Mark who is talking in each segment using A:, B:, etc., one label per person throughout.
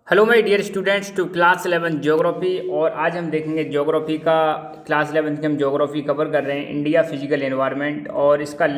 A: Hello my dear students to class 11 geography. और आज हम देखेंगे ज्योग्राफी का क्लास 11 की हम ज्योग्राफी कवर कर रहे हैं, इंडिया फिजिकल एनवायरनमेंट, और इसका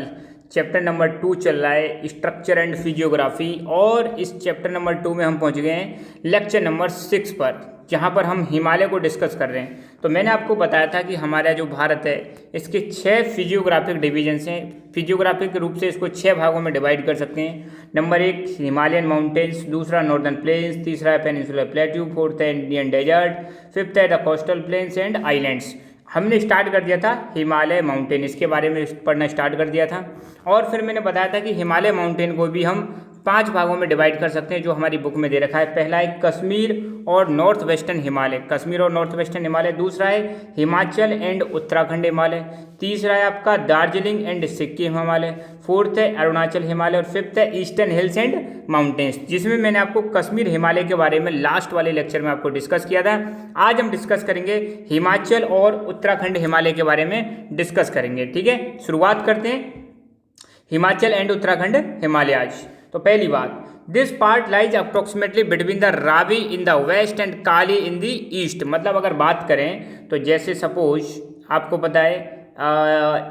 A: चैप्टर नंबर 2 चल रहा है स्ट्रक्चर एंड फिजियोग्राफी। और इस चैप्टर नंबर 2 में हम पहुंच गए हैं लेक्चर नंबर 6 पर, जहां पर हम हिमालय को डिस्कस कर रहे हैं। तो मैंने आपको बताया था कि हमारा जो भारत है इसके 6 फिजियोग्राफिक डिवीजन्स हैं। फिजियोग्राफिक रूप से इसको 6 भागों में डिवाइड कर सकते हैं। नंबर 1 हिमालयन माउंटेन्स, दूसरा नॉर्दर्न प्लेन्स, तीसरा है पेनिनसुलर प्लेट्यू, फोर्थ है इंडियन डेजर्ट, फिफ्थ है the coastal plains and islands. हमने स्टार्ट कर दिया था हिमालय माउंटेन, इसके बारे में पढ़ना स्टार्ट कर दिया था। और फिर मैंने बताया था कि हिमालय माउंटेन को भी हम 5 भागों में डिवाइड कर सकते हैं, जो हमारी बुक में दे रखा है। पहला है कश्मीर और नॉर्थ वेस्टर्न हिमालय, कश्मीर और नॉर्थ वेस्टर्न हिमालय। दूसरा है हिमाचल एंड उत्तराखंड हिमालय। तीसरा है आपका दार्जिलिंग एंड सिक्किम हिमालय। फोर्थ है अरुणाचल हिमालय। और फिफ्थ है ईस्टर्न हिल्स एंड माउंटेन्स, जिसमें मैंने आपको कश्मीर हिमालय के बारे में लास्ट वाले लेक्चर में आपको डिस्कस किया था। आज हम डिस्कस करेंगे हिमाचल और उत्तराखंड हिमालय के बारे में डिस्कस करेंगे। ठीक है, शुरुआत करते हैं हिमाचल एंड उत्तराखंड हिमालय आज। तो पहली बात, this part lies approximately between the Ravi in the west and Kali in the east. मतलब अगर बात करें तो जैसे सपोज आपको पता है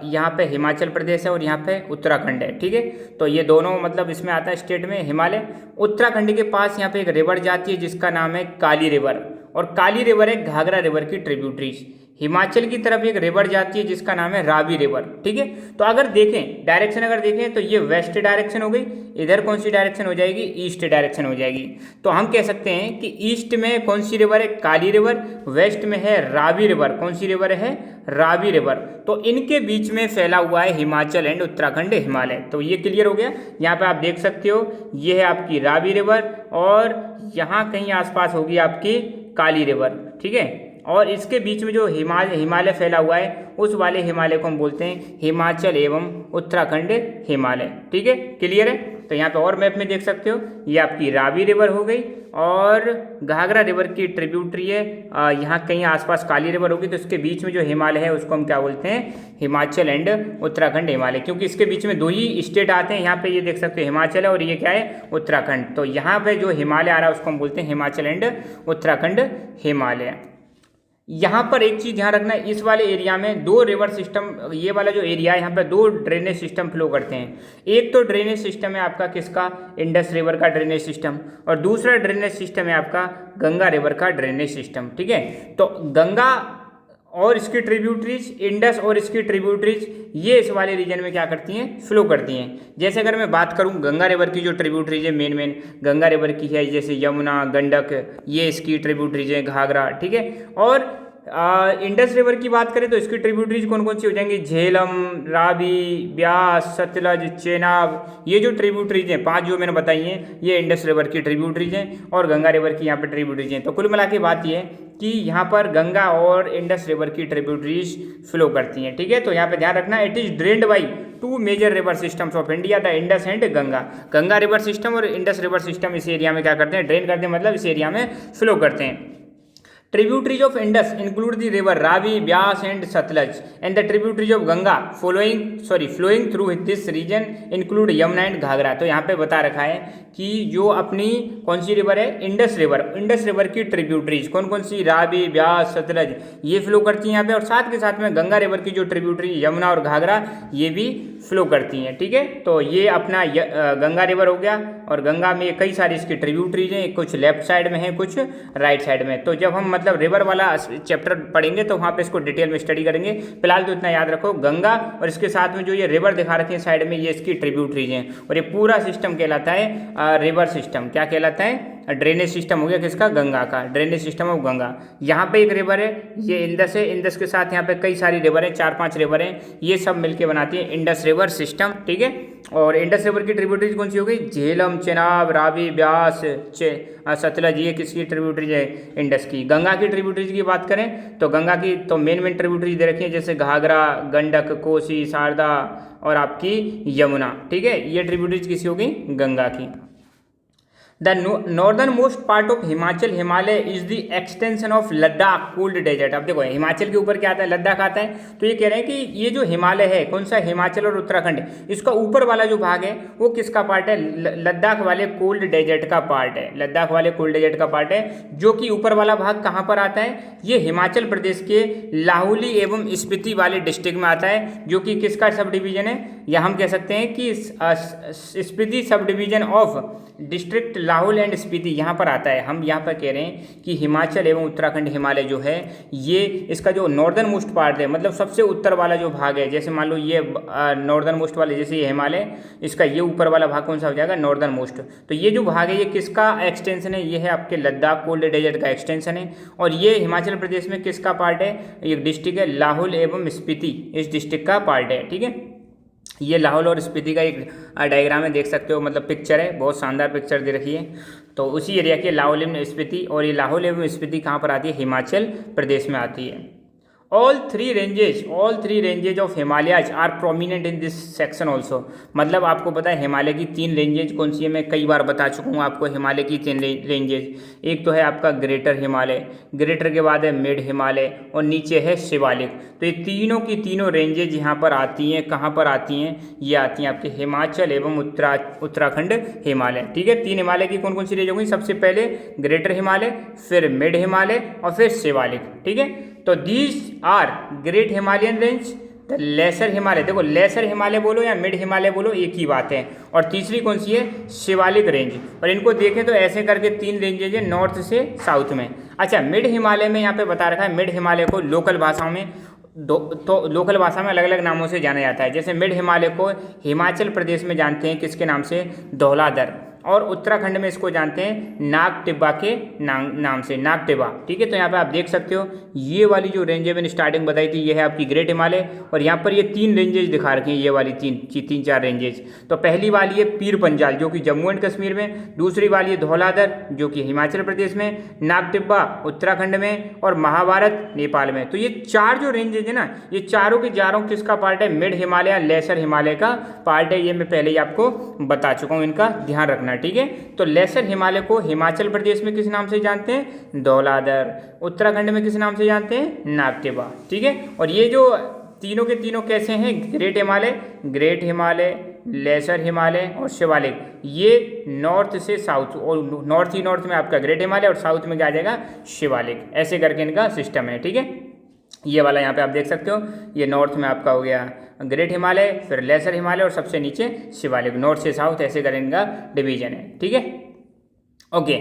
A: यहाँ पे हिमाचल प्रदेश है और यहाँ पे उत्तराखंड है। ठीक है, तो ये दोनों मतलब इसमें आता है स्टेट में हिमालय। उत्तराखंड के पास यहाँ पे एक रिवर जाती है जिसका नाम है काली रिवर, और काली रिवर है घाघरा रिवर की ट्रिब्यूटरीज। हिमाचल की तरफ एक रिवर जाती है जिसका नाम है रावी रिवर। ठीक है, तो अगर देखें डायरेक्शन, अगर देखें तो ये वेस्ट डायरेक्शन हो गई, इधर कौन सी डायरेक्शन हो जाएगी, ईस्ट डायरेक्शन हो जाएगी। तो हम कह सकते हैं कि ईस्ट में कौन सी रिवर है, काली रिवर, वेस्ट में है रावी रिवर। कौन सी रिवर है, रावी रिवर। तो इनके बीच में फैला हुआ है हिमाचल एंड उत्तराखंड हिमालय। तो ये क्लियर हो गया। यहाँ पे आप देख सकते हो ये है आपकी रावी रिवर, और यहाँ कहीं आसपास होगी आपकी काली रिवर। ठीक है, और इसके बीच में जो हिमालय फैला हुआ है उस वाले हिमालय को हम बोलते हैं हिमाचल एवं उत्तराखंड हिमालय। ठीक है, क्लियर है। तो यहाँ पे और मैप में देख सकते हो ये आपकी रावी रिवर हो गई, और घाघरा रिवर की ट्रिब्यूटरी है यहाँ कहीं आसपास काली रिवर होगी। तो इसके बीच में जो हिमालय है उसको हम क्या बोलते हैं, हिमाचल एंड उत्तराखंड हिमालय, क्योंकि इसके बीच में 2 ही स्टेट आते हैं। यहाँ पे ये देख सकते हो हिमाचल है और ये क्या है, उत्तराखंड। तो यहाँ पे जो हिमालय आ रहा है उसको हम बोलते हैं हिमाचल एंड उत्तराखंड हिमालय। यहाँ पर एक चीज़ ध्यान रखना है, इस वाले एरिया में 2 रिवर सिस्टम, ये वाला जो एरिया है यहाँ पर 2 ड्रेनेज सिस्टम फ्लो करते हैं। एक तो ड्रेनेज सिस्टम है आपका किसका, इंडस रिवर का ड्रेनेज सिस्टम, और दूसरा ड्रेनेज सिस्टम है आपका गंगा रिवर का ड्रेनेज सिस्टम। ठीक है, तो गंगा और इसकी ट्रिब्यूटरीज, इंडस और इसकी ट्रिब्यूटरीज, ये इस वाले रीजन में क्या करती हैं, फ्लो करती हैं। जैसे अगर मैं बात करूं गंगा रिवर की जो ट्रिब्यूटरीज है, मेन गंगा रिवर की है, जैसे यमुना, गंडक, ये इसकी ट्रिब्यूटरीज है, घाघरा। ठीक है, और इंडस रिवर की बात करें तो इसकी ट्रिब्यूटरीज कौन कौन सी हो जाएंगी, झेलम, रावी, ब्यास, सतलज, चेनाब। ये जो ट्रिब्यूटरीज हैं 5 जो मैंने बताई हैं, ये इंडस रिवर की ट्रिब्यूटरीज हैं, और गंगा रिवर की यहाँ पर ट्रिब्यूटरीज हैं। तो कुल मिला के बात ये है कि यहाँ पर गंगा और इंडस रिवर की ट्रिब्यूटरीज फ्लो करती हैं। ठीक है, तो यहाँ पे ध्यान रखना, it is drained by 2 major river systems of India, the Indus and Ganga. Ganga river system और इंडस रिवर सिस्टम इस एरिया में क्या करते हैं, ड्रेन करते हैं, मतलब इस एरिया में फ्लो करते हैं। Tributaries of Indus include the river Ravi, Byas and Satluj, and the tributaries of Ganga flowing through this region include Yamuna and Ghagra। तो यहाँ पे बता रखा है कि जो अपनी कौन सी रिवर है, इंडस रिवर की ट्रिब्यूटरीज कौन कौन सी, रावी, ब्यास, सतलज, ये फ्लो करती हैं यहाँ पे, और साथ के साथ में गंगा रिवर की जो ट्रिब्यूटरी यमुना और घाघरा ये भी फ्लो करती हैं। ठीक है, तो ये अपना गंगा रिवर हो गया, और गंगा में कई सारी इसकी ट्रिब्यूटरीज हैं, कुछ लेफ्ट साइड में है, कुछ राइट साइड में। तो जब हम मतलब रिवर वाला चैप्टर पढ़ेंगे तो वहाँ पे इसको डिटेल में स्टडी करेंगे। फिलहाल तो इतना याद रखो, गंगा और इसके साथ में जो ये रिवर दिखा रखे हैं साइड में, ये इसकी ट्रिब्यूटरीज हैं, और ये पूरा सिस्टम कहलाता है रिवर सिस्टम। क्या कहलाता है, ड्रेनेज सिस्टम हो गया किसका, गंगा का, ड्रेनेज सिस्टम ऑफ गंगा। यहाँ पे एक रिवर है, ये इंडस है, इंडस के साथ यहाँ पे कई सारी रिवर हैं, 4-5 रिवर हैं, ये सब मिलके बनाती है इंडस रिवर सिस्टम। ठीक है, और इंडस रिवर की ट्रिब्यूटरीज कौन सी हो गई, झेलम, चेनाब, रावी, ब्यास, सतलज, ये किसकी ट्रिब्यूटरीज है, इंडस की। गंगा की ट्रिब्यूटरीज की बात करें तो गंगा की तो मेन ट्रिब्यूटरीज दे रखी है, जैसे घाघरा, गंडक, कोसी, शारदा और आपकी यमुना। ठीक है, ये ट्रिब्यूटरीज किसी हो गई, गंगा की। The northern most part of Himachal Himalaya is the extension of Ladakh cold desert. अब देखो हिमाचल के ऊपर क्या आता है, लद्दाख आता है। तो ये कह रहे हैं कि ये जो हिमालय है, कौन सा, हिमाचल और उत्तराखंड, इसका ऊपर वाला जो भाग है वो किसका पार्ट है, लद्दाख वाले कोल्ड डेजर्ट का पार्ट है। लद्दाख वाले कोल्ड डेजर्ट का पार्ट है, जो कि ऊपर वाला भाग कहाँ पर आता है, ये हिमाचल प्रदेश के लाहौली एवं स्पीति वाले डिस्ट्रिक्ट में आता है, जो कि किसका सब डिवीजन है, या हम कह सकते हैं कि Spiti sub division of district Lahaul and Spiti यहाँ पर आता है। हम यहाँ पर कह रहे हैं कि हिमाचल एवं उत्तराखंड हिमालय जो है, ये इसका जो नॉर्दर्न मोस्ट पार्ट है, मतलब सबसे उत्तर वाला जो भाग है, जैसे मान लो ये नॉर्दर्न मोस्ट वाले, जैसे ये हिमालय, इसका ये ऊपर वाला भाग कौन सा हो जाएगा, नॉर्दर्न मोस्ट। तो ये जो भाग है ये किसका एक्सटेंशन है, ये है आपके लद्दाख कोल्ड डेजर्ट का एक्सटेंशन है। और ये हिमाचल प्रदेश में किसका पार्ट है, ये डिस्ट्रिक्ट है लाहौल एवं स्पीति, इस डिस्ट्रिक्ट का पार्ट है। ठीक है, ये लाहौल और स्पीति का एक डायग्राम है, देख सकते हो, मतलब पिक्चर है, बहुत शानदार पिक्चर दे रखी है। तो उसी एरिया के लाहौल एवं स्पीति, और ये लाहौल एवं स्पीति कहाँ पर आती है, हिमाचल प्रदेश में आती है। all three ranges of Himalayas are prominent in this section also। मतलब आपको पता है हिमालय की 3 रेंजेज कौन सी है, मैं कई बार बता चुका हूँ आपको हिमालय की 3 रेंजेज। एक तो है आपका ग्रेटर हिमालय, ग्रेटर के बाद है मिड हिमालय, और नीचे है शिवालिक। तो ये तीनों की तीनों रेंजेज यहाँ पर आती हैं, कहाँ पर आती हैं, ये आती हैं आपके हिमाचल एवं उत्तराखंड हिमालय। ठीक है, 3 हिमालय की कौन कौन सी रेंज होंगी, सबसे पहले ग्रेटर हिमालय, फिर मिड हिमालय और फिर शिवालिक। ठीक है, तो these are great Himalayan range, the lesser Himalaya, देखो लेसर हिमालय बोलो या मिड हिमालय बोलो एक ही बात है। और तीसरी कौन सी है, शिवालिक रेंज। और इनको देखें तो ऐसे करके 3 रेंजेज है नॉर्थ से साउथ में। अच्छा, मिड हिमालय में यहाँ पे बता रखा है, मिड हिमालय को लोकल भाषाओं में तो लोकल भाषा में अलग अलग नामों से जाना जाता है। जैसे मिड हिमालय को हिमाचल प्रदेश में जानते हैं किसके नाम से, धौलाधर, और उत्तराखंड में इसको जानते हैं नाग टिब्बा के नाम से, नाग टिब्बा। ठीक है, तो यहाँ पे आप देख सकते हो ये वाली जो रेंज है मैंने स्टार्टिंग बताई थी, ये है आपकी ग्रेट हिमालय। और यहाँ पर ये 3 रेंजेज दिखा रखी हैं, ये वाली 3-4 रेंजेज। तो पहली वाली है पीर पंजाल जो कि जम्मू एंड कश्मीर में, दूसरी वाली है धौलाधर जो कि हिमाचल प्रदेश में, नाग टिब्बा उत्तराखंड में, और महाभारत नेपाल में। तो ये 4 जो रेंजेज है ना, ये चारों के चारों किसका पार्ट है, मिड हिमालय, लेसर हिमालय का पार्ट है। ये मैं पहले ही आपको बता चुका हूँ, इनका ध्यान रखना। ठीक है, तो लेसर हिमालय को हिमाचल प्रदेश में किस नाम से जानते हैं, धौलाधर, उत्तराखंड में किस नाम से जानते हैं, नाग टिब्बा। ठीक है, और ये जो तीनों के तीनों कैसे हैं, ग्रेट हिमालय, लेसर हिमालय और शिवालिक, ये नॉर्थ से साउथ, और नॉर्थ ही नॉर्थ में आपका ग्रेट हिमालय और साउथ में क्या आ जाएगा, शिवालिक। ऐसे करके इनका सिस्टम है। ठीक है, ये वाला यहाँ पे आप देख सकते हो, ये नॉर्थ में आपका हो गया ग्रेट हिमालय, फिर लेसर हिमालय और सबसे नीचे शिवालिक, नॉर्थ से साउथ ऐसे करके इनका डिवीजन है। ठीक है, ओके।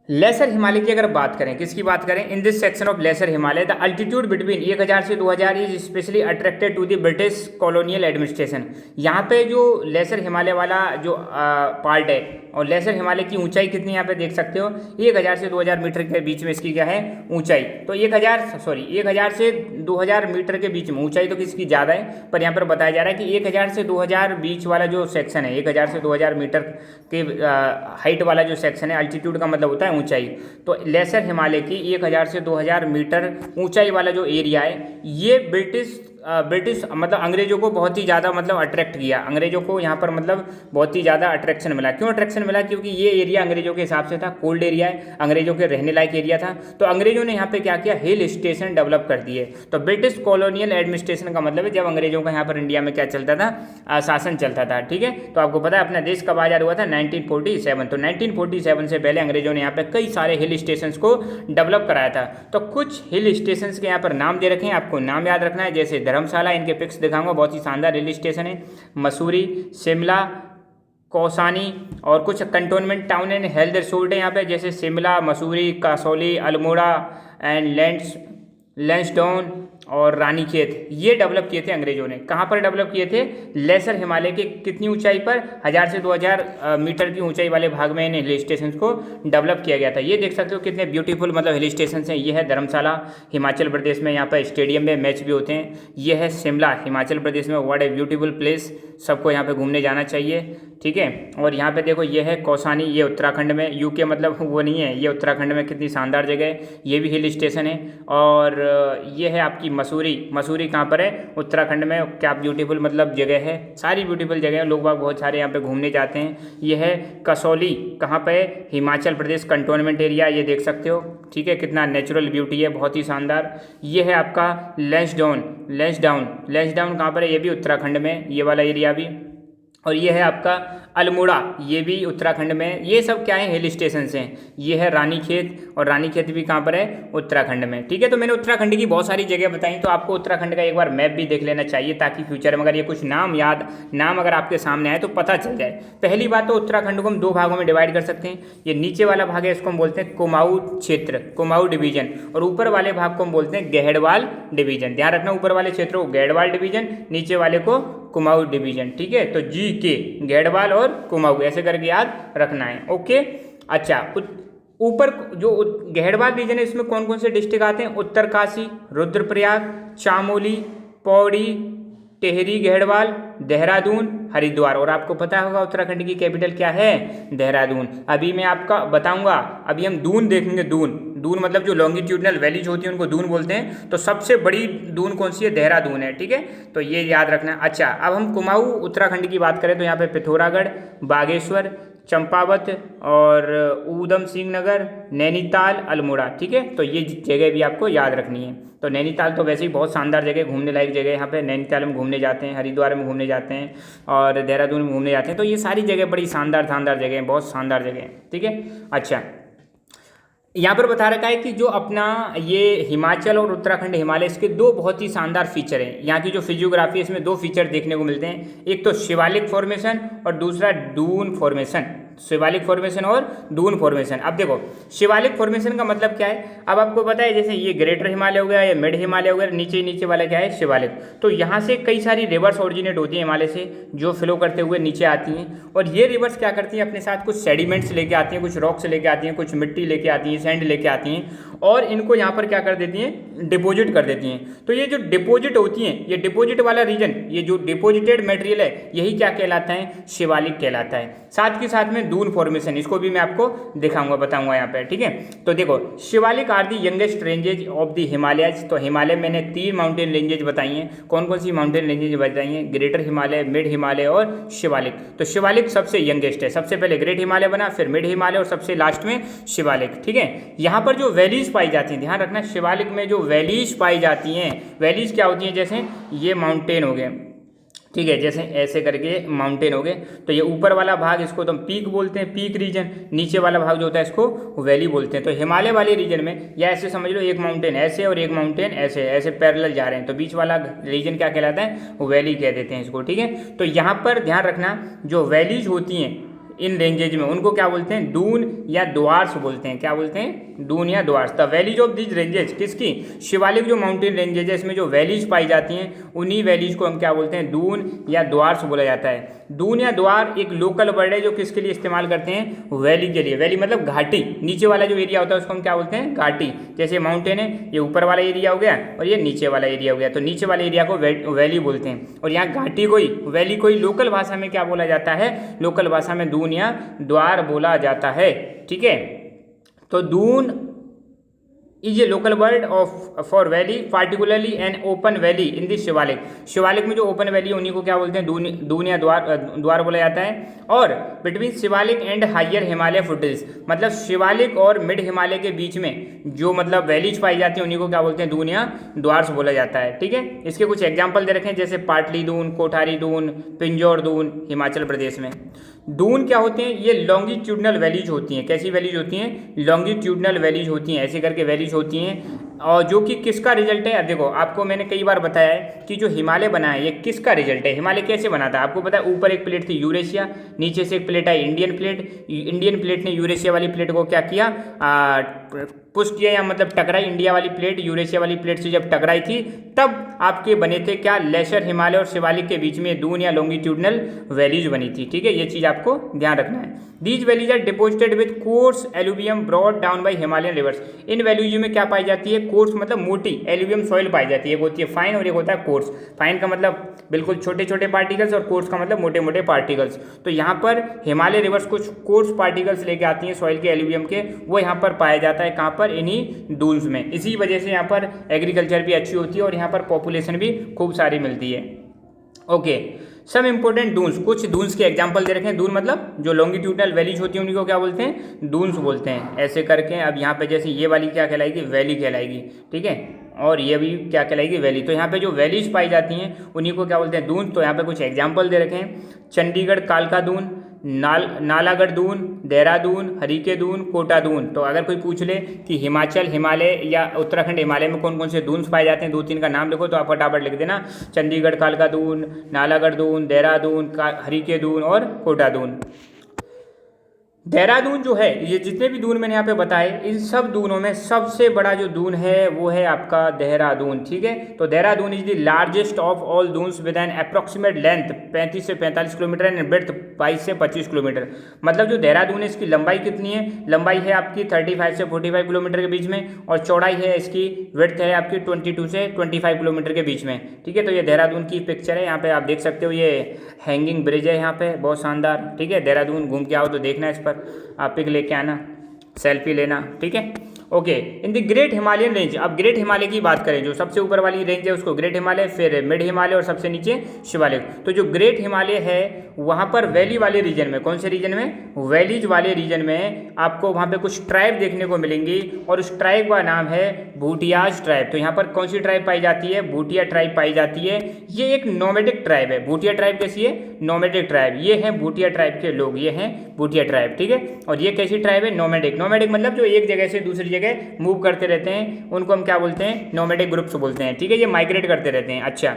A: लेसर हिमालय की अगर बात करें, किसकी बात करें, in this section of lesser Himalaya the altitude between 1000 से 2000 is specially attracted to the British colonial administration. यहाँ पे जो लेसर हिमालय वाला जो पार्ट है, और लेसर हिमालय की ऊंचाई कितनी यहाँ पे देख सकते हो, 1000 से 2000 मीटर के बीच में इसकी क्या है ऊंचाई। तो 1000 से 2000 मीटर के बीच में ऊंचाई तो किसकी ज़्यादा है, पर यहाँ पर बताया जा रहा है कि 1000 से 2000 बीच वाला जो सेक्शन है, 1000 से 2000 मीटर के हाइट वाला जो सेक्शन है, अल्टीट्यूड का मतलब होता है ऊंचाई। तो लेसर हिमालय की 1000 से 2000 मीटर ऊंचाई वाला जो एरिया है, ये ब्रिटिश मतलब अंग्रेजों को बहुत ही ज़्यादा मतलब अट्रैक्ट किया। अंग्रेजों को यहाँ पर मतलब बहुत ही ज़्यादा अट्रैक्शन मिला। क्यों अट्रैक्शन मिला, क्योंकि ये एरिया अंग्रेजों के हिसाब से था कोल्ड एरिया है, अंग्रेजों के रहने लायक एरिया था। तो अंग्रेजों ने यहाँ पे क्या किया, हिल स्टेशन डेवलप कर दिए। तो ब्रिटिश कॉलोनियल एडमिनिस्ट्रेशन का मतलब है जब अंग्रेजों का यहाँ पर इंडिया में क्या चलता था, शासन चलता था। ठीक है, तो आपको पता है अपना देश कब आज़ाद हुआ था, 1947। तो 1947 से पहले अंग्रेजों ने यहाँ पे कई सारे हिल स्टेशन को डेवलप कराया था। तो कुछ हिल स्टेशन के यहाँ पर नाम दे रखे हैं, आपको नाम याद रखना है। जैसे धर्मशाला, इनके पिक्स दिखाऊंगा, बहुत ही शानदार हिल स्टेशन है। मसूरी, शिमला, कौसानी, और कुछ cantonment town and health resort है यहाँ पे, जैसे शिमला, मसूरी, कसौली, अल्मोड़ा एंड लैंसडाउन और रानीखेत। ये डेवलप किए थे अंग्रेजों ने। कहाँ पर डेवलप किए थे, लेसर हिमालय के कितनी ऊंचाई पर, 1000 से 2000 मीटर की ऊंचाई वाले भाग में इन हिल स्टेशन को डेवलप किया गया था। ये देख सकते हो कितने ब्यूटीफुल मतलब हिल स्टेशन हैं। ये है धर्मशाला हिमाचल प्रदेश में, यहाँ पर स्टेडियम में मैच भी होते हैं। ये है शिमला हिमाचल प्रदेश में, व्हाट ए ब्यूटीफुल प्लेस, सबको यहाँ पे घूमने जाना चाहिए। ठीक है, और यहाँ पे देखो ये है कौसानी, ये उत्तराखंड में, यूके मतलब वो नहीं है, ये उत्तराखंड में कितनी शानदार जगह है, ये भी हिल स्टेशन है। और ये है आपकी मसूरी, मसूरी कहाँ पर है? उत्तराखंड में। क्या ब्यूटीफुल मतलब जगह है, सारी ब्यूटीफुल जगह है, लोग बाग बहुत सारे यहाँ पे घूमने जाते हैं। ये है कसौली, कहाँ पे? हिमाचल प्रदेश कंटोनमेंट एरिया, ये देख सकते हो, ठीक है, कितना नेचुरल ब्यूटी है, बहुत ही शानदार। ये है आपका लैंसडाउन, लैंसडाउन, लैंसडाउन कहाँ पर है? ये भी उत्तराखंड में, ये वाला एरिया भी। और ये है आपका अल्मोड़ा, ये भी उत्तराखंड में। ये सब क्या है? हिल स्टेशन हैं। ये है रानीखेत, और रानीखेत भी कहाँ पर है? उत्तराखंड में, ठीक है। तो मैंने उत्तराखंड की बहुत सारी जगह बताई, तो आपको उत्तराखंड का एक बार मैप भी देख लेना चाहिए, ताकि फ्यूचर में अगर ये कुछ नाम अगर आपके सामने आए तो पता चल जाए। पहली बात तो उत्तराखंड को हम 2 भागों में डिवाइड कर सकते हैं। ये नीचे वाला भाग है, इसको हम बोलते हैं कुमाऊं क्षेत्र, कुमाऊं डिवीजन, और ऊपर वाले भाग को हम बोलते हैं गढ़वाल डिवीजन। ध्यान रखना, ऊपर वाले क्षेत्र को गढ़वाल डिवीजन, नीचे वाले को कुमाऊं डिवीजन, ठीक है। तो जी के गढ़वाल और कुमाऊं ऐसे करके याद रखना है, ओके। अच्छा, ऊपर जो गढ़वाल रीजन है इसमें कौन कौन से डिस्ट्रिक्ट आते हैं? उत्तरकाशी, रुद्रप्रयाग, चामोली, पौड़ी, टिहरी गढ़वाल, देहरादून, हरिद्वार। और आपको पता होगा उत्तराखंड की कैपिटल क्या है? देहरादून। अभी मैं आपका बताऊंगा, अभी हम दून देखेंगे। दून, दून मतलब जो लॉन्गिट्यूडनल वैलीज होती हैं उनको दून बोलते हैं। तो सबसे बड़ी दून कौन सी है? देहरादून है, ठीक है, तो ये याद रखना। अच्छा, अब हम कुमाऊं उत्तराखंड की बात करें तो यहाँ पे पिथौरागढ़, बागेश्वर, चंपावत और ऊधम सिंह नगर, नैनीताल, अल्मोड़ा, ठीक है। तो ये जगह भी आपको याद रखनी है। तो नैनीताल तो वैसे ही बहुत शानदार जगह, घूमने लायक जगह है। यहाँ पे नैनीताल में घूमने जाते हैं, हरिद्वार में घूमने जाते हैं, और देहरादून में घूमने जाते हैं। तो ये सारी जगह बड़ी शानदार जगह हैं, बहुत शानदार जगह हैं, ठीक है। अच्छा, यहाँ पर बता रखा है कि जो अपना ये हिमाचल और उत्तराखंड हिमालय, इसके 2 बहुत ही शानदार फीचर हैं। यहाँ की जो फिजियोग्राफी है इसमें 2 फीचर देखने को मिलते हैं, एक तो शिवालिक फॉर्मेशन और दूसरा दून फॉर्मेशन। शिवालिक फॉर्मेशन और दून फॉर्मेशन। अब देखो, शिवालिक फॉर्मेशन का मतलब क्या है? अब आपको पता है, जैसे ये ग्रेटर हिमालय हो गया, या मिड हिमालय हो गया, नीचे वाला क्या है? शिवालिक। तो यहाँ से कई सारी रिवर्स ओरिजिनेट होती है हिमालय से, जो फ्लो करते हुए नीचे आती हैं, और ये रिवर्स क्या करती हैं? अपने साथ कुछ सेडिमेंट्स लेके आती हैं, कुछ रॉक्स लेके आती हैं, कुछ मिट्टी लेके आती हैं, सैंड लेके आती हैं, और इनको यहाँ पर क्या कर देती हैं? डिपोजिट कर देती हैं। तो ये जो डिपोजिट होती हैं, ये डिपोजिट वाला रीजन, ये जो डिपोजिटेड मटेरियल है, यही क्या कहलाता है? शिवालिक कहलाता है। साथ के साथ में दून फॉर्मेशन, इसको भी मैं आपको दिखाऊंगा, बताऊंगा यहाँ पे, ठीक है। तो देखो, Shivalik are the youngest ranges of the Himalayas. तो हिमालय मैंने 3 माउंटेन रेंजेज बताई हैं। कौन कौन सी माउंटेन रेंजेज बताई हैं? ग्रेटर हिमालय, मिड हिमालय और शिवालिक। तो शिवालिक सबसे यंगेस्ट है, सबसे पहले ग्रेट हिमालय बना, फिर मिड हिमालय और सबसे लास्ट में शिवालिक, ठीक है। यहाँ पर जो वैलीज पाई जाती हैं, ध्यान रखना, शिवालिक में जो वैलीज पाई जाती हैं, वैलीज क्या होती हैं? जैसे ये माउंटेन हो गए, ठीक है, जैसे ऐसे करके माउंटेन हो गए, तो ये ऊपर वाला भाग इसको तो हम पीक बोलते हैं, पीक रीजन। नीचे वाला भाग जो होता है इसको वैली बोलते हैं। तो हिमालय वाले रीजन में, या ऐसे समझ लो, एक माउंटेन ऐसे और एक माउंटेन ऐसे, ऐसे पैरेलल जा रहे हैं, तो बीच वाला रीजन क्या कहलाता है? वैली कह देते हैं इसको, ठीक है। तो यहाँ पर ध्यान रखना, जो वैलीज होती हैं इन रेंजेज में, उनको क्या बोलते हैं? दून या द्वार्स बोलते हैं। क्या बोलते हैं? दून या Duars. The valleys of these ranges, किसकी? शिवालिक जो माउंटेन रेंजेज है, इसमें जो वैलीज पाई जाती हैं, उन्हीं वैलीज को हम क्या बोलते हैं? दून या द्वार्स बोला जाता है। दून या द्वार एक लोकल वर्ड है जो किसके लिए इस्तेमाल करते हैं? वैली के लिए। वैली मतलब घाटी, नीचे वाला जो एरिया होता है उसको हम क्या बोलते हैं? घाटी। जैसे माउंटेन है, ये ऊपर वाला एरिया हो गया और ये नीचे वाला एरिया हो गया, तो नीचे वाले एरिया को वैली बोलते हैं। और यहाँ घाटी कोई, वैली कोई लोकल भाषा में क्या बोला जाता है? लोकल भाषा में दून या द्वार बोला जाता है, ठीक है। तो Doon is a local word of for valley, particularly an open valley in the Shivalik. Shivalik में जो ओपन वैली है उन्हीं को क्या बोलते हैं? दून या द्वार बोला जाता है। और between Shivalik and higher Himalaya foothills, मतलब शिवालिक और मिड हिमालय के बीच में जो मतलब वैलीज पाई जाती हैं उन्हीं को क्या बोलते हैं? दून या द्वार्स बोला जाता है, ठीक है। इसके कुछ एग्जाम्पल दे रखे हैं, जैसे पाटली दून, कोठारी दून, पिंजौर दून, हिमाचल प्रदेश में। दून क्या होते हैं? ये लॉन्गिट्यूडनल वैलीज होती हैं। कैसी वैलीज होती हैं? लॉन्गिट्यूडनल वैलीज होती हैं, ऐसे करके वैलीज होती हैं, और जो कि किसका रिजल्ट है? अब देखो, आपको मैंने कई बार बताया है कि जो हिमालय बना है ये किसका रिजल्ट है? हिमालय कैसे बना था? आपको पता है, ऊपर एक प्लेट थी यूरेशिया, नीचे से एक प्लेट आई इंडियन प्लेट। इंडियन प्लेट ने यूरेशिया वाली प्लेट को क्या किया? पुश किया, या मतलब टकराई। इंडिया वाली प्लेट यूरेशिया वाली प्लेट से जब टकराई थी तब आपके बने थे क्या? लेसर हिमालय और शिवालिक के बीच में दून या लॉन्गिट्यूडनल वैलीज बनी थी, ठीक है। ये चीज़ आपको ध्यान रखना है। These valleys are deposited with coarse alluvium brought down by Himalayan rivers. इन वैलीज में क्या पाई जाती है? एक कोर्स मतलब मोटी एल्यूवियल सॉइल पाई जाती है। एक होती है फाइन और एक होता है कोर्स। फाइन का मतलब बिल्कुल छोटे छोटे पार्टिकल्स और कोर्स का मतलब मोटे मोटे पार्टिकल्स। तो यहाँ पर हिमालय रिवर्स कुछ कोर्स पार्टिकल्स लेके आती हैं सॉइल के एल्यूवियम के, वो यहाँ पर पाया जाता है कहाँ पर, इन्हीं डून्स में। इसी वजह से यहाँ पर एग्रीकल्चर भी अच्छी होती है और यहाँ पर पॉपुलेशन भी खूब सारी मिलती है। ओके, सम इंपॉर्टेंट डून्स, कुछ डून्स के एग्जांपल दे रखे हैं। डून मतलब जो लॉन्गिट्यूडनल वैलीज होती हैं उन्हीं को क्या बोलते हैं, डून्स बोलते हैं। ऐसे करके अब यहाँ पे जैसे ये वाली क्या कहलाएगी, वैली कहलाएगी, ठीक है, और ये भी क्या कहलाएगी, वैली। तो यहाँ पे जो वैलीज पाई जाती हैं उन्हीं को क्या बोलते हैं, डून। तो यहाँ पे कुछ एग्जाम्पल दे रखे हैं, चंडीगढ़ कालका दून, नालागढ़ दून, देहरादून, हरिके दून, कोटा दून। तो अगर कोई पूछ ले कि हिमाचल हिमालय या उत्तराखंड हिमालय में कौन कौन से दून्स पाए जाते हैं, 2-3 का नाम लिखो, तो आप फटाफट लिख देना, चंडीगढ़ कालका दून, नालागढ़ दून, देहरादून, हरिके दून और कोटा दून। देहरादून जो है, ये जितने भी दून मैंने यहाँ पे बताए, इन सब दूनों में सबसे बड़ा जो दून है वो है आपका देहरादून, ठीक है। तो Dehradun is the largest of all Doons with an approximate length 35 से 45 किलोमीटर एंड ब्रेड्थ 22 से 25 किलोमीटर। मतलब जो देहरादून है इसकी लंबाई कितनी है, लंबाई है आपकी 35 से 45 किलोमीटर के बीच में, और चौड़ाई है इसकी, विड्थ है आपकी 22 से 25 किलोमीटर के बीच में, ठीक है। तो ये देहरादून की पिक्चर है, यहाँ पे आप देख सकते हो, ये हैंगिंग ब्रिज है यहाँ पे, बहुत शानदार, ठीक है। देहरादून घूम के आओ तो देखना इस पर, आप पिक लेके आना, सेल्फी लेना, ठीक है। Okay, in the great Himalayan range, अब ग्रेट हिमालय की बात करें, जो सबसे ऊपर वाली रेंज है उसको ग्रेट हिमालय, फिर मिड हिमालय और सबसे नीचे शिवालिक। तो जो ग्रेट हिमालय है वहाँ पर वैली वाले रीजन में, कौन से रीजन में, वैलीज वाले रीजन में आपको वहाँ पे कुछ ट्राइब देखने को मिलेंगी, और उस ट्राइब का नाम है भूटियाज ट्राइब। तो यहाँ पर कौन सी ट्राइब पाई जाती है, भूटिया ट्राइब पाई जाती है। ये एक नोमैडिक ट्राइब है। भूटिया ट्राइब कैसी है, नोमैडिक ट्राइब। ये है भूटिया ट्राइब के लोग, ये हैं भूटिया ट्राइब, ठीक है। और ये कैसी ट्राइब है, नोमैडिक। नोमैडिक मतलब जो एक जगह से दूसरी जगह मूव करते रहते हैं, उनको हम क्या बोलते हैं, नोमैडिक ग्रुप्स बोलते हैं, ठीक है। ये माइग्रेट करते रहते हैं। अच्छा,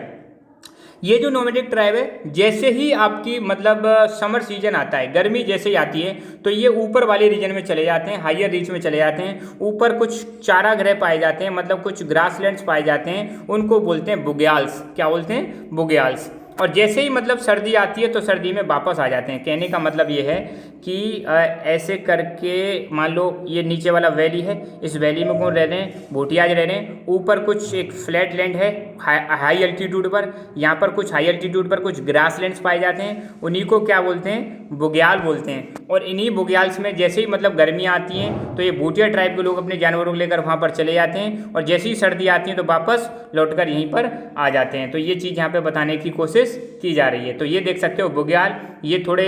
A: ये जो नोमैडिक ट्राइब है, जैसे ही आपकी मतलब समर सीजन आता है, गर्मी जैसे ही आती है, तो ये ऊपर वाले रीजन में चले जाते हैं, हायर रीच में चले जाते हैं। ऊपर कुछ चारागृह पाए जाते हैं, मतलब कुछ ग्रासलैंड्स पाए जाते हैं, उनको बोलते हैं बुग्याल्स। क्या बोलते हैं, बुग्याल्स। और जैसे ही मतलब सर्दी आती है तो सर्दी में वापस आ जाते हैं। कहने का मतलब ये है कि ऐसे करके मान लो ये नीचे वाला वैली है, इस वैली में कौन रह रहे हैं, भूटियाज रह रहे हैं। ऊपर कुछ एक फ्लैट लैंड है हाई एल्टीट्यूड पर, यहाँ पर कुछ हाई एल्टीट्यूड पर कुछ ग्रास लैंड्स पाए जाते हैं, उन्हीं को क्या बोलते हैं, बुग्याल बोलते हैं। और इन्हीं बुग्याल्स में जैसे ही मतलब गर्मियाँ आती हैं तो ये भूटिया ट्राइब के लोग अपने जानवरों को लेकर वहाँ पर चले जाते हैं, और जैसे ही सर्दी आती है तो वापस लौटकर यहीं पर आ जाते हैं। तो ये चीज़ यहाँ पे बताने की कोशिश की जा रही है। तो ये देख सकते हो बुग्याल, ये थोड़े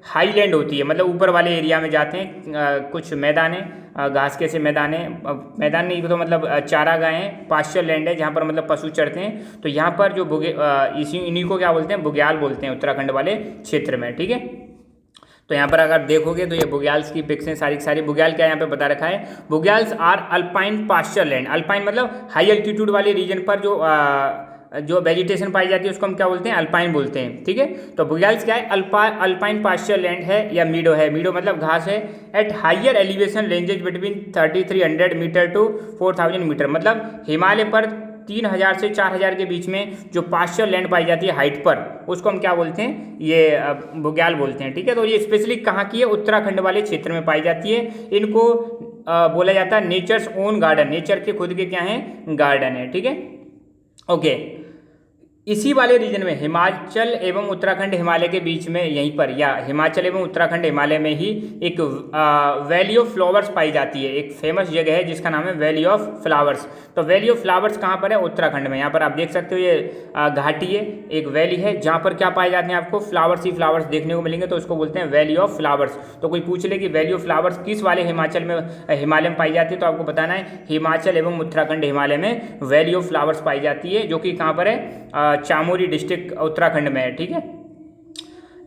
A: हाई लैंड होती है, मतलब ऊपर वाले एरिया में जाते हैं। कुछ मैदान है, घास के से मैदान है, मैदान नहीं तो मतलब चारागाह हैं, पास्चर लैंड है जहाँ पर मतलब पशु चढ़ते हैं। तो यहाँ पर जो इन्हीं को क्या बोलते हैं, बुग्याल बोलते हैं, उत्तराखंड वाले क्षेत्र में, ठीक है। तो यहाँ पर अगर देखोगे तो ये बुग्याल्स की पिक्स हैं सारी की सारी। बुग्याल क्या यहाँ पे बता रखा है, bugyals are alpine pasture land. Alpine मतलब हाई एल्टीट्यूड वाले रीजन पर जो वेजिटेशन पाई जाती है उसको हम क्या बोलते हैं, अल्पाइन बोलते हैं, ठीक है। तो बुग्याल्स क्या है, अल्पाइन पास्चर लैंड है या मीडो है। मीडो मतलब घास है। At higher elevation ranges between 3300 metre to 4000 metre, मतलब हिमालय पर 3000 से 4000 के बीच में जो पास्चर लैंड पाई जाती है हाइट पर, उसको हम क्या बोलते हैं, ये बुग्याल बोलते हैं, ठीक है। तो ये स्पेशली कहाँ की है, उत्तराखंड वाले क्षेत्र में पाई जाती है। इनको बोला जाता है नेचर्स ओन गार्डन, नेचर के खुद के क्या हैं, गार्डन है, ठीक है। ओके, इसी वाले रीजन में हिमाचल एवं उत्तराखंड हिमालय के बीच में, यहीं पर या हिमाचल एवं उत्तराखंड हिमालय में ही एक वैली ऑफ फ्लावर्स पाई जाती है। एक फेमस जगह है जिसका नाम है वैली ऑफ फ्लावर्स। तो वैली ऑफ फ्लावर्स कहाँ पर है, उत्तराखंड में। यहाँ पर आप देख सकते हो ये घाटी है, एक वैली है जहाँ पर क्या पाए जाते हैं, आपको फ्लावर्स ही फ्लावर्स देखने को मिलेंगे, तो उसको बोलते हैं वैली ऑफ फ्लावर्स। तो कोई पूछ ले कि वैली ऑफ फ्लावर्स किस वाले हिमाचल में हिमालय में पाई जाती है, तो आपको बताना है हिमाचल एवं उत्तराखंड हिमालय में वैली ऑफ फ्लावर्स पाई जाती है, जो कि कहाँ पर है, चामोली डिस्ट्रिक्ट उत्तराखंड में है, ठीक है।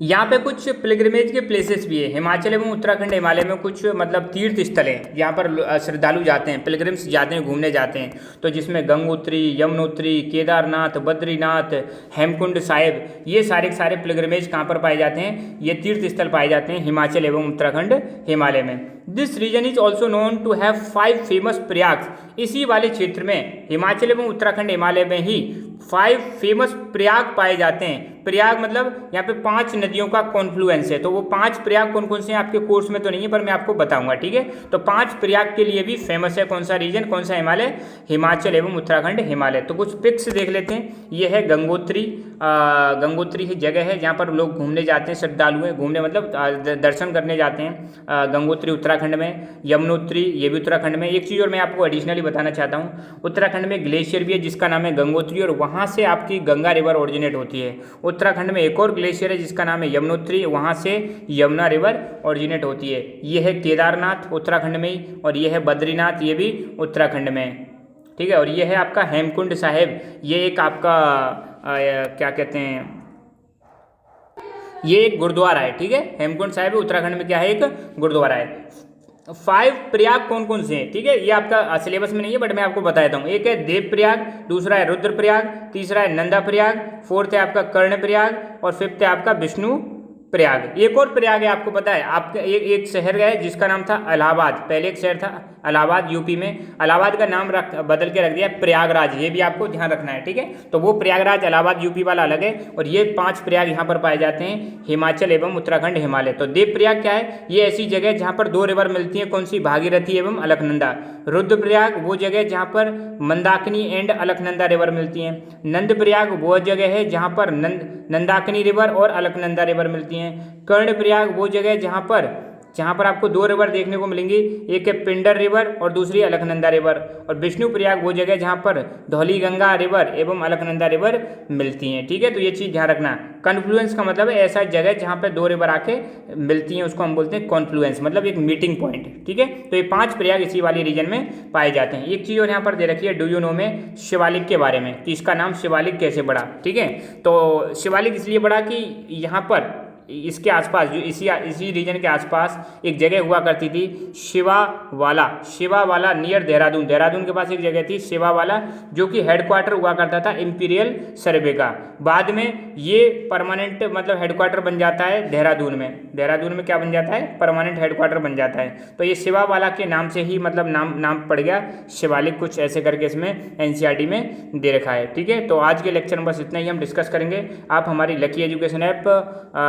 A: यहाँ पे कुछ पिलग्रिमेज के प्लेसेस भी है। हिमाचल एवं उत्तराखंड हिमालय में कुछ मतलब तीर्थ स्थल हैं जहाँ पर श्रद्धालु जाते हैं, पिलग्रिम्स जाते हैं, घूमने जाते हैं। तो जिसमें गंगोत्री, यमुनोत्री, केदारनाथ, बद्रीनाथ, हेमकुंड साहिब, ये सारे के सारे पिलग्रिमेज कहाँ पर पाए जाते हैं, ये तीर्थ स्थल पाए जाते हैं हिमाचल एवं उत्तराखंड हिमालय में। This region is also known to have 5 famous Prayag. इसी वाले क्षेत्र में हिमाचल एवं उत्तराखंड हिमालय में ही 5 फेमस प्रयाग पाए जाते हैं। प्रयाग मतलब यहाँ पे 5 नदियों का कॉन्फ्लुएंस है। तो वो 5 प्रयाग कौन कौन से हैं आपके कोर्स में तो नहीं है, पर मैं आपको बताऊंगा, ठीक है। तो 5 प्रयाग के लिए भी फेमस है कौन सा रीजन, कौन सा हिमालय, हिमाचल एवं उत्तराखंड हिमालय। तो कुछ पिक्स देख लेते हैं। ये है गंगोत्री, गंगोत्री ही जगह है जहाँ पर लोग घूमने जाते हैं, श्रद्धालु घूमने मतलब दर्शन करने जाते हैं। गंगोत्री उत्तराखंड में, यमुनोत्री ये भी उत्तराखंड में। एक चीज़ और मैं आपको एडिशनली बताना चाहता हूँ, उत्तराखंड में ग्लेशियर भी है जिसका नाम है गंगोत्री, और वहाँ से आपकी गंगा रिवर ओरिजिनेट होती है। उत्तराखंड में एक और ग्लेशियर है जिसका नाम है यमुनोत्री, वहाँ से यमुना रिवर ओरिजिनेट होती है। ये है केदारनाथ उत्तराखंड में ही, और ये है बद्रीनाथ ये भी उत्तराखंड में, ठीक है। और ये है आपका हेमकुंड साहिब, ये एक आपका क्या कहते हैं, ये एक गुरुद्वारा है, ठीक है। हेमकुंड साहिब उत्तराखंड में क्या है, एक गुरुद्वारा है। 5 प्रयाग कौन कौन से हैं, ठीक है, ये आपका सिलेबस में नहीं है बट मैं आपको बता देता हूँ। एक है देव प्रयाग, दूसरा है रुद्र प्रयाग, तीसरा है नंदा प्रयाग, फोर्थ है आपका कर्ण प्रयाग, और फिफ्थ है आपका विष्णु प्रयाग। एक और प्रयाग है, आपको पता है, आपका एक शहर है जिसका नाम था इलाहाबाद, पहले एक शहर था इलाहाबाद यूपी में, इलाहाबाद का नाम बदल के रख दिया प्रयागराज, ये भी आपको ध्यान रखना है, ठीक है। तो वो प्रयागराज इलाहाबाद यूपी वाला अलग है, और ये 5 प्रयाग यहाँ पर पाए जाते हैं हिमाचल एवं उत्तराखंड हिमालय। तो देव प्रयाग क्या है, ये ऐसी जगह जहाँ पर 2 रिवर मिलती हैं, कौन सी, भागीरथी एवं अलकनंदा। रुद्र प्रयाग वो जगह जहाँ पर मंदाकिनी एंड अलकनंदा रिवर मिलती हैं। नंद प्रयाग वो जगह है जहाँ पर नंदाकिनी रिवर और अलकनंदा रिवर मिलती हैं। कर्ण प्रयाग वो जगह जहाँ पर आपको 2 रिवर देखने को मिलेंगी, एक है पिंडर रिवर और दूसरी अलकनंदा रिवर। और विष्णु प्रयाग वो जगह जहाँ पर धौली गंगा रिवर एवं अलकनंदा रिवर मिलती हैं, ठीक है। तो ये चीज़ ध्यान रखना। कॉन्फ्लुएंस का मतलब है ऐसा जगह जहाँ पर 2 रिवर आके मिलती हैं, उसको हम बोलते हैं कॉन्फ्लुएंस, मतलब एक मीटिंग पॉइंट, ठीक है। तो ये 5 प्रयाग इसी वाली रीजन में पाए जाते हैं। एक चीज़ और यहाँ पर दे रखी है, डू यू नो में शिवालिक के बारे में, कि इसका नाम शिवालिक कैसे बढ़ा, ठीक है। तो शिवालिक इसलिए बढ़ा कि यहाँ पर इसके आसपास जो इसी रीजन के आसपास एक जगह हुआ करती थी शिवावाला नियर देहरादून, देहरादून के पास एक जगह थी शिवावाला, जो कि हेडक्वार्टर हुआ करता था इंपीरियल सर्वे का। बाद में ये परमानेंट मतलब हेडक्वार्टर बन जाता है देहरादून में क्या बन जाता है, परमानेंट हेडक्वार्टर बन जाता है। तो ये शिवावाला के नाम से ही मतलब नाम पड़ गया शिवालिक, कुछ ऐसे करके इसमें एनसीईआरटी में दे रखा है, ठीक है। तो आज के लेक्चर में बस इतना ही हम डिस्कस करेंगे। आप हमारी lucky education app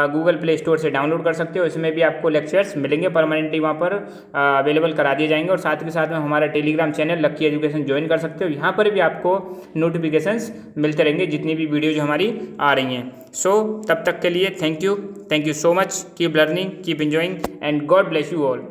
A: Google play store से डाउनलोड कर सकते हो, इसमें भी आपको लेक्चर्स मिलेंगे, परमानेंटली वहाँ पर अवेलेबल करा दिए जाएंगे। और साथ के साथ में हमारा Telegram channel lucky education join कर सकते हो, यहाँ पर भी आपको नोटिफिकेशंस मिलते रहेंगे जितनी भी वीडियो जो हमारी आ रही हैं। सो तब तक के लिए thank you so much, keep learning, keep enjoying and God bless you all.